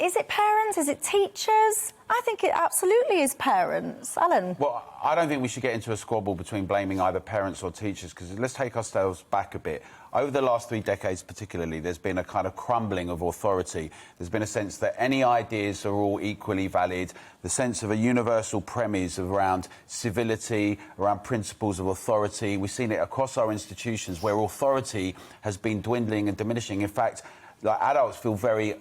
Is it parents? Is it teachers? I think it absolutely is parents. Alan? Well, I don't think we should get into a squabble between blaming either parents or teachers, because let's take ourselves back a bit. Over the last 3 decades particularly, there's been a kind of crumbling of authority. There's been a sense that any ideas are all equally valid, the sense of a universal premise around civility, around principles of authority. We've seen it across our institutions where authority has been dwindling and diminishing. In fact, like, adults feel very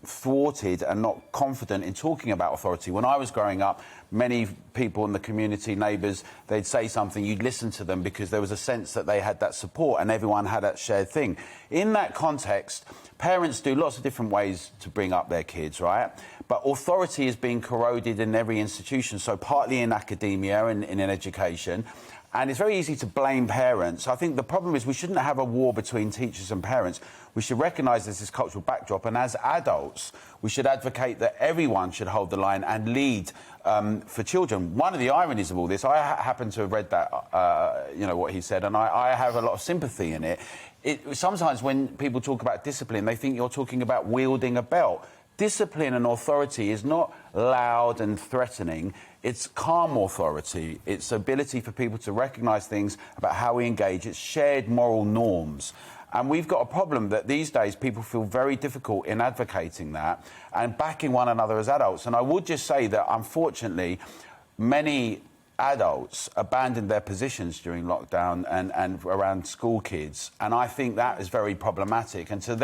thwarted and not confident in talking about authority. When I was growing up, many people in the community, neighbours, they'd say something, you'd listen to them because there was a sense that they had that support and everyone had that shared thing. In that context, parents do lots of different ways to bring up their kids, right? But authority is being corroded in every institution, so partly in academia and in education. And it's very easy to blame parents. I think the problem is we shouldn't have a war between teachers and parents. We should recognise there's this cultural backdrop, and as adults, we should advocate that everyone should hold the line and lead for children. One of the ironies of all this, I happen to have read that, you know, what he said, and I have a lot of sympathy in it. Sometimes when people talk about discipline, they think you're talking about wielding a belt. Discipline and authority is not loud and threatening. It's calm authority. It's ability for people to recognise things about how we engage. It's shared moral norms. And we've got a problem that these days people feel very difficult in advocating that and backing one another as adults. And I would just say that, unfortunately, many adults abandoned their positions during lockdown and around school kids. And I think that is very problematic. And to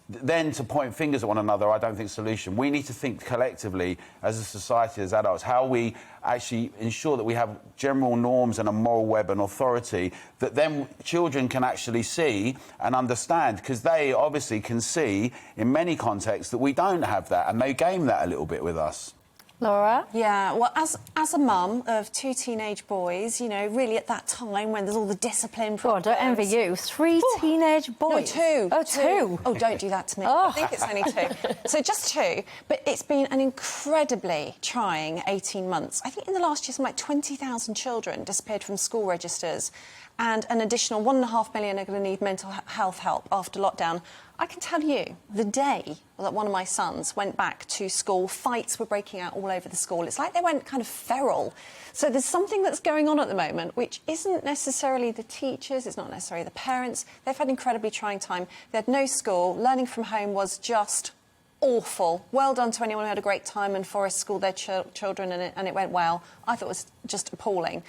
then to point fingers at one another, I don't think is a solution. We need to think collectively as a society, as adults, how we actually ensure that we have general norms and a moral web and authority that then children can actually see and understand, because they obviously can see in many contexts that we don't have that, and they game that a little bit with us. Laura? Yeah, well, as a mum of 2 teenage boys, you know, really at that time when there's all the discipline problems... God, don't envy you. 3 teenage boys? No, 2. Oh, 2. Oh, don't do that to me. Oh. I think it's only 2. So just 2. But it's been an incredibly trying 18 months. I think in the last year, something like 20,000 children disappeared from school registers, and an additional 1.5 million are going to need mental health help after lockdown. I can tell you, the day that one of my sons went back to school, fights were breaking out all over the school. It's like they went kind of feral. So there's something that's going on at the moment which isn't necessarily the teachers, it's not necessarily the parents. They've had an incredibly trying time. They had no school. Learning from home was just awful. Well done to anyone who had a great time and Forest schooled their children and it went well. I thought it was just appalling.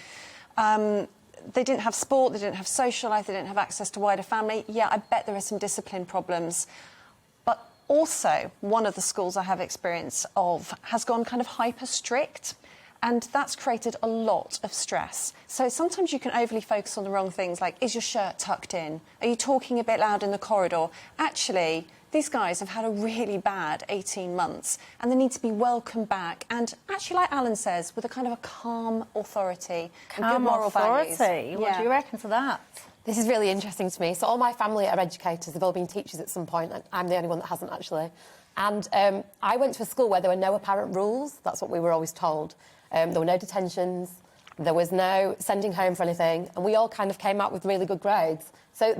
They didn't have sport, they didn't have social life, they didn't have access to wider family. Yeah, I bet there are some discipline problems. But also, one of the schools I have experience of has gone kind of hyper-strict, and that's created a lot of stress. So sometimes you can overly focus on the wrong things, like, is your shirt tucked in? Are you talking a bit loud in the corridor? Actually, these guys have had a really bad 18 months and they need to be welcomed back, and actually, like Alan says, with a kind of a calm authority and good moral values. What do you reckon to that? This is really interesting to me. So all my family are educators. They've all been teachers at some point, and I'm the only one that hasn't, actually. And I went to a school where there were no apparent rules. That's what we were always told. There were no detentions. There was no sending home for anything. And we all kind of came out with really good grades. So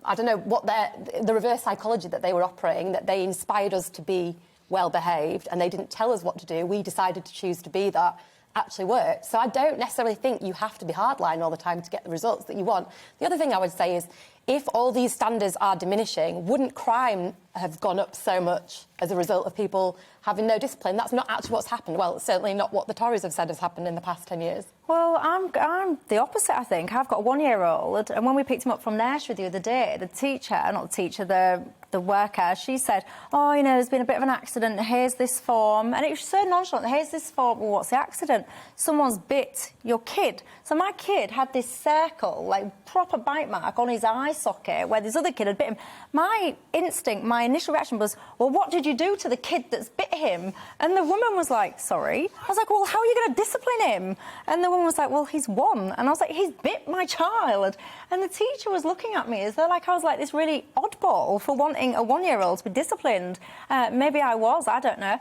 I don't know what the reverse psychology that they were operating, that they inspired us to be well-behaved and they didn't tell us what to do. We decided to choose to be that, actually worked. So I don't necessarily think you have to be hardline all the time to get the results that you want. The other thing I would say is, if all these standards are diminishing, wouldn't crime have gone up so much as a result of people having no discipline? That's not actually what's happened. Well, it's certainly not what the Tories have said has happened in the past 10 years. Well, I'm the opposite, I think. I've got a 1-year-old, and when we picked him up from nursery the other day, the worker, she said, oh, you know, there's been a bit of an accident, here's this form. And it was so nonchalant, here's this form. Well, what's the accident? Someone's bit your kid. So my kid had this circle, like proper bite mark on his eye socket where this other kid had bit him. My instinct, my initial reaction was, well, what did you do to the kid that's bit him? And the woman was like, sorry. I was like, well, how are you going to discipline him? And the woman was like, well, he's 1. And I was like, he's bit my child. And the teacher was looking at me as though like I was like this really oddball for wanting a 1-year-old to be disciplined. Maybe I was, I don't know.